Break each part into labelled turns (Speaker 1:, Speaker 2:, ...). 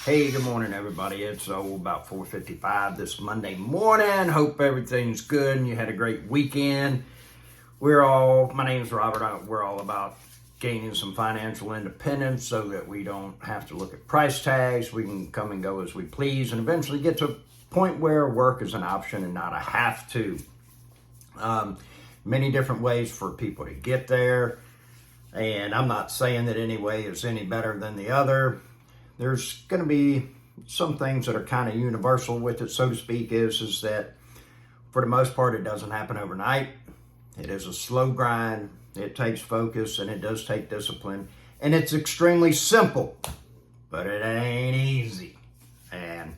Speaker 1: Hey, good morning, everybody. It's about 4:55 this Monday morning. Hope everything's good and you had a great weekend. My name's Robert. We're all about gaining some financial independence so that we don't have to look at price tags. We can come and go as we please and eventually get to a point where work is an option and not a have to. Many different ways for people to get there. And I'm not saying that any way is any better than the other. There's going to be some things that are kind of universal with it, so to speak, is that for the most part, it doesn't happen overnight. It is a slow grind. It takes focus and it does take discipline. And it's extremely simple, but it ain't easy. And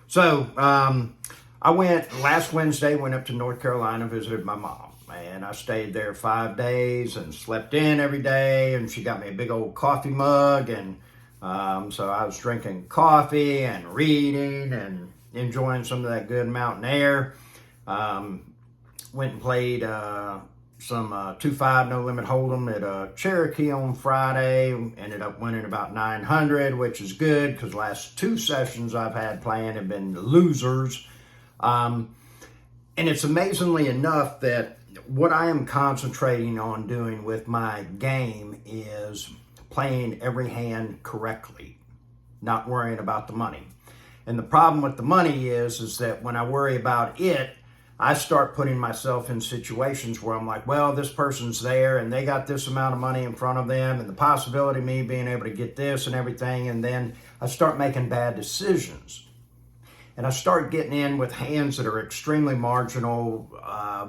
Speaker 1: so I last Wednesday, went up to North Carolina, visited my mom. And I stayed there 5 days and slept in every day. And she got me a big old coffee mug. And so I was drinking coffee and reading and enjoying some of that good mountain air. Went and played some 2-5 no limit hold'em at Cherokee on Friday. Ended up winning about 900, which is good because the last two sessions I've had playing have been losers. And it's amazingly enough that what I am concentrating on doing with my game is playing every hand correctly, not worrying about the money. And the problem with the money is that when I worry about it, I start putting myself in situations where I'm like, well, this person's there and they got this amount of money in front of them and the possibility of me being able to get this and everything. And then I start making bad decisions. And I start getting in with hands that are extremely marginal,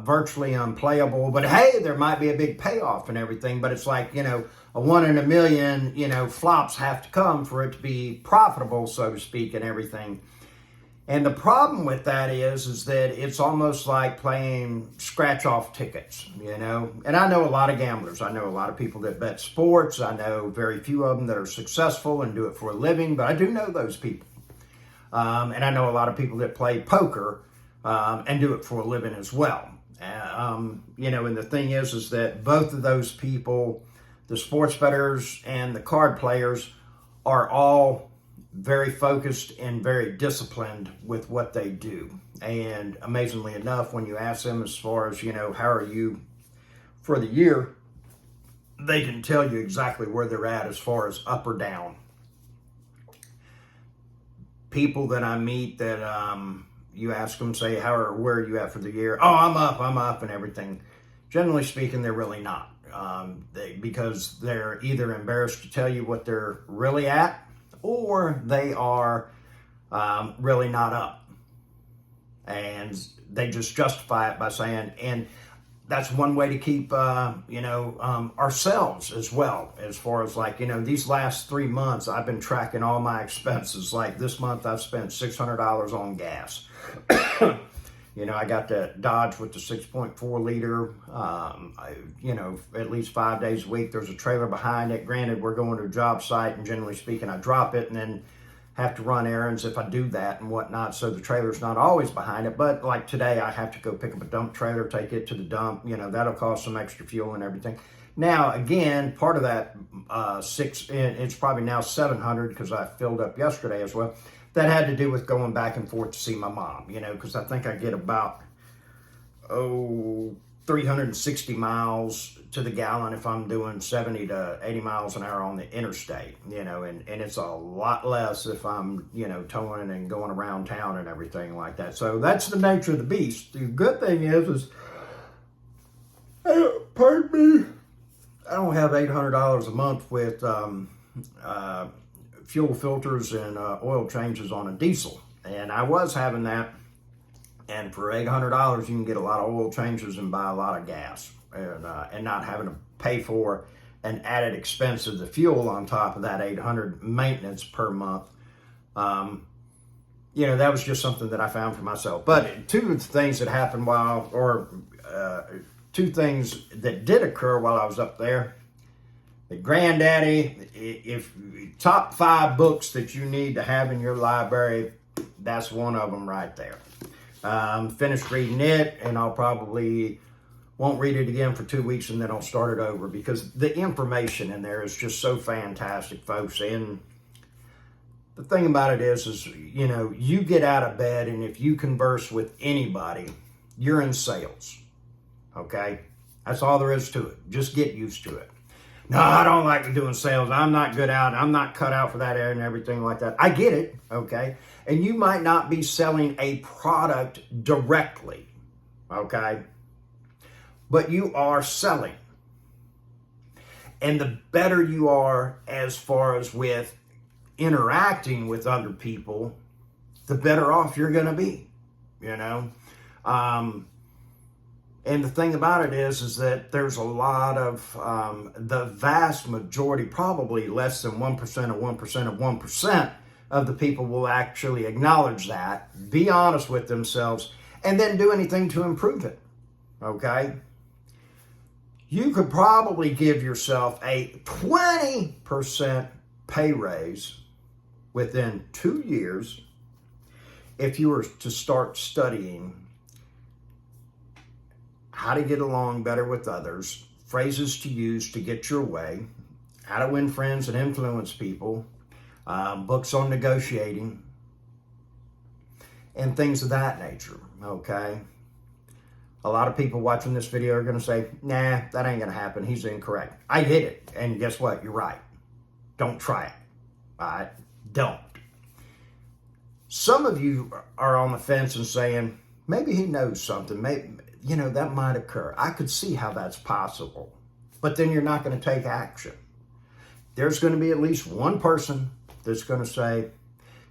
Speaker 1: virtually unplayable. But hey, there might be a big payoff and everything. But it's like, a 1 in a million, flops have to come for it to be profitable, so to speak, and everything. And the problem with that is that it's almost like playing scratch-off tickets, And I know a lot of gamblers. I know a lot of people that bet sports. I know very few of them that are successful and do it for a living. But I do know those people. And I know a lot of people that play poker and do it for a living as well. And the thing is that both of those people, the sports bettors and the card players, are all very focused and very disciplined with what they do. And amazingly enough, when you ask them as far as, how are you for the year, they can tell you exactly where they're at as far as up or down. People that I meet that you ask them, say, where are you at for the year? Oh, I'm up and everything. Generally speaking, they're really not. Because they're either embarrassed to tell you what they're really at, or they are really not up. And they just justify it by saying, and that's one way to keep, ourselves as well. As far as these last 3 months, I've been tracking all my expenses. Like this month, I've spent $600 on gas. I got that Dodge with the 6.4 liter, at least 5 days a week. There's a trailer behind it. Granted, we're going to a job site, and generally speaking, I drop it and then have to run errands if I do that and whatnot. So the trailer's not always behind it. But like today, I have to go pick up a dump trailer, take it to the dump. That'll cost some extra fuel and everything. Now, again, part of that it's probably now 700 because I filled up yesterday as well. That had to do with going back and forth to see my mom, because I think I get about, 360 miles to the gallon if I'm doing 70 to 80 miles an hour on the interstate, and it's a lot less if I'm, towing and going around town and everything like that. So that's the nature of the beast. The good thing is pardon me, I don't have $800 a month with fuel filters and oil changes on a diesel. And I was having that. And for $800, you can get a lot of oil changes and buy a lot of gas, and not having to pay for an added expense of the fuel on top of that $800 maintenance per month. That was just something that I found for myself. But two things that happened two things that did occur while I was up there. The granddaddy, if top 5 books that you need to have in your library, that's one of them right there. Finished reading it, and I'll probably won't read it again for 2 weeks, and then I'll start it over because the information in there is just so fantastic, folks. And the thing about it is, you get out of bed and if you converse with anybody, you're in sales, okay? That's all there is to it. Just get used to it. No, I don't like doing sales. I'm not good out. I'm not cut out for that area and everything like that. I get it, okay? And you might not be selling a product directly, okay? But you are selling. And the better you are as far as with interacting with other people, the better off you're going to be, And the thing about it is that there's a lot of, the vast majority, probably less than 1% of 1% of 1% of the people will actually acknowledge that, be honest with themselves, and then do anything to improve it, okay? You could probably give yourself a 20% pay raise within 2 years if you were to start studying how to get along better with others, phrases to use to get your way, how to win friends and influence people, books on negotiating, and things of that nature, okay? A lot of people watching this video are going to say, nah, that ain't going to happen. He's incorrect. I get it. And guess what? You're right. Don't try it. All right? Don't. Some of you are on the fence and saying, maybe he knows something. Maybe, that might occur. I could see how that's possible. But then you're not going to take action. There's going to be at least one person that's going to say,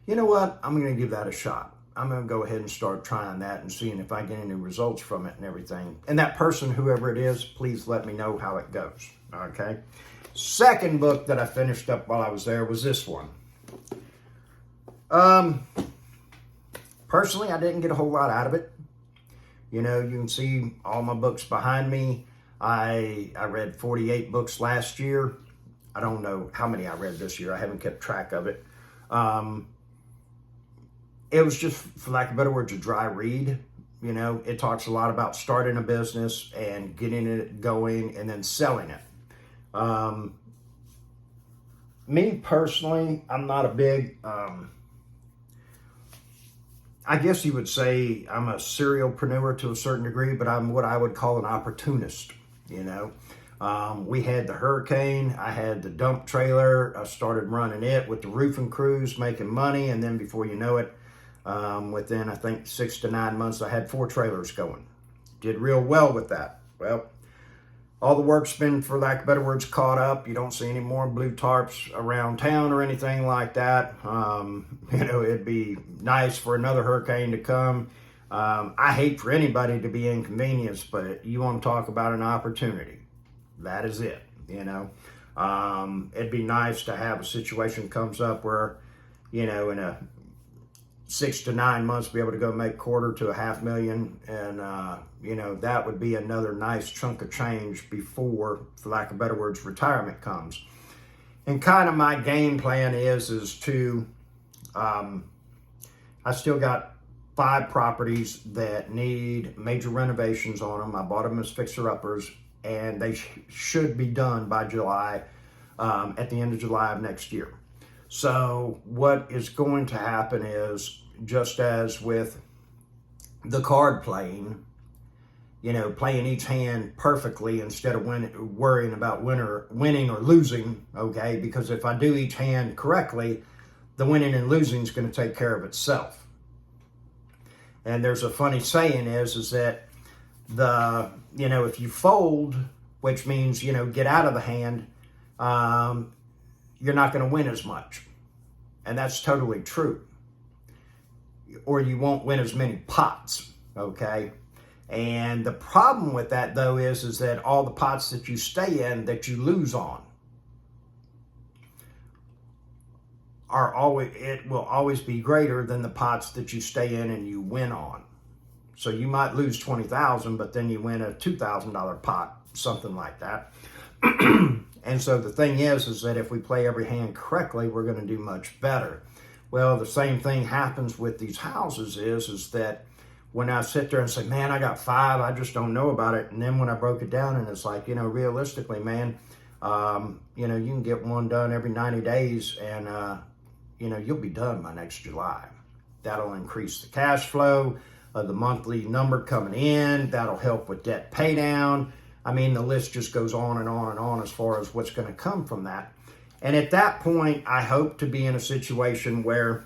Speaker 1: you know what? I'm going to give that a shot. I'm going to go ahead and start trying that and seeing if I get any results from it and everything. And that person, whoever it is, please let me know how it goes. Okay? Second book that I finished up while I was there was this one. Personally, I didn't get a whole lot out of it. You can see all my books behind me. I read 48 books last year. I don't know how many I read this year. I haven't kept track of it. It was just, for lack of better words, a dry read. It talks a lot about starting a business and getting it going and then selling it. Me personally, I'm not a big, I guess you would say I'm a serialpreneur to a certain degree, but I'm what I would call an opportunist, We had the hurricane, I had the dump trailer, I started running it with the roofing crews, making money, and then before you know it, within, I think, 6 to 9 months, I had 4 trailers going. Did real well with that. Well, all the work's been, for lack of better words, caught up. You don't see any more blue tarps around town or anything like that. It'd be nice for another hurricane to come. I hate for anybody to be inconvenienced, but you want to talk about an opportunity. That is it, It'd be nice to have a situation comes up where, in a 6 to 9 months, be able to go make $250,000 to $500,000, and that would be another nice chunk of change before, for lack of better words, retirement comes. And kind of my game plan is to, I still got 5 properties that need major renovations on them. I bought them as fixer-uppers, and they should be done by July, at the end of July of next year. So what is going to happen is, just as with the card playing, playing each hand perfectly instead of worrying about winning or losing, okay? Because if I do each hand correctly, the winning and losing is going to take care of itself. And there's a funny saying is that if you fold, which means, get out of the hand, you're not going to win as much. And that's totally true. Or you won't win as many pots, okay? And the problem with that, though, is that all the pots that you stay in that you lose on it will always be greater than the pots that you stay in and you win on. So you might lose $20,000, but then you win a $2,000 pot, something like that. And so the thing is that if we play every hand correctly, we're going to do much better. Well, the same thing happens with these houses is that when I sit there and say, man, I got 5, I just don't know about it. And then when I broke it down and it's like, realistically, man, you can get one done every 90 days and, you'll be done by next July. That'll increase the cash flow of the monthly number coming in. That'll help with debt pay down. I mean, the list just goes on and on and on as far as what's going to come from that. And at that point, I hope to be in a situation where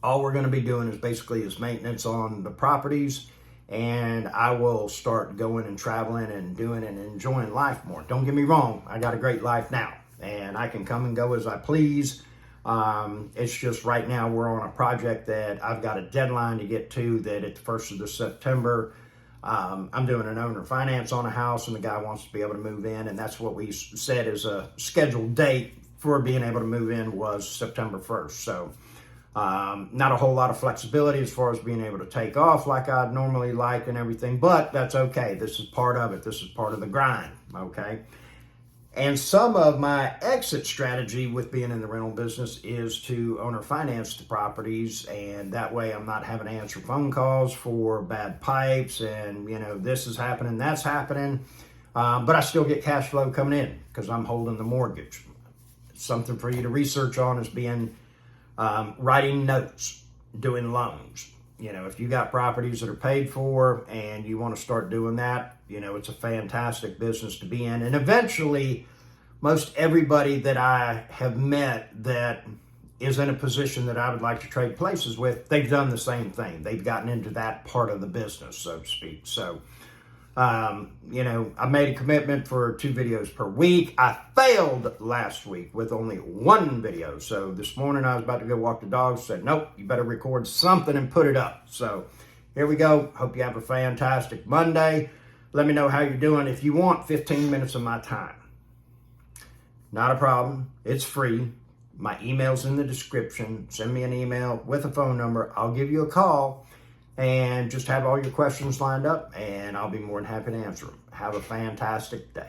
Speaker 1: all we're going to be doing is basically maintenance on the properties, and I will start going and traveling and doing and enjoying life more. Don't get me wrong, I got a great life now, and I can come and go as I please. It's just right now we're on a project that I've got a deadline to get to, that at the 1st of September, I'm doing an owner finance on a house, and the guy wants to be able to move in, and that's what we said is a scheduled date for being able to move in was September 1st. So not a whole lot of flexibility as far as being able to take off like I'd normally like and everything, but that's okay. This is part of it. This is part of the grind, okay? And some of my exit strategy with being in the rental business is to owner finance the properties, and that way I'm not having to answer phone calls for bad pipes and, this is happening, that's happening. But I still get cash flow coming in because I'm holding the mortgage. Something for you to research on is being writing notes, doing loans. If you got properties that are paid for and you want to start doing that, it's a fantastic business to be in. And eventually, most everybody that I have met that is in a position that I would like to trade places with, they've done the same thing. They've gotten into that part of the business, so to speak. So, I made a commitment for 2 videos per week. I failed last week with only 1 video. So this morning I was about to go walk the dogs, said, nope, you better record something and put it up. So here we go. Hope you have a fantastic Monday. Let me know how you're doing. If you want 15 minutes of my time, not a problem. It's free. My email's in the description. Send me an email with a phone number. I'll give you a call and just have all your questions lined up, and I'll be more than happy to answer them. Have a fantastic day.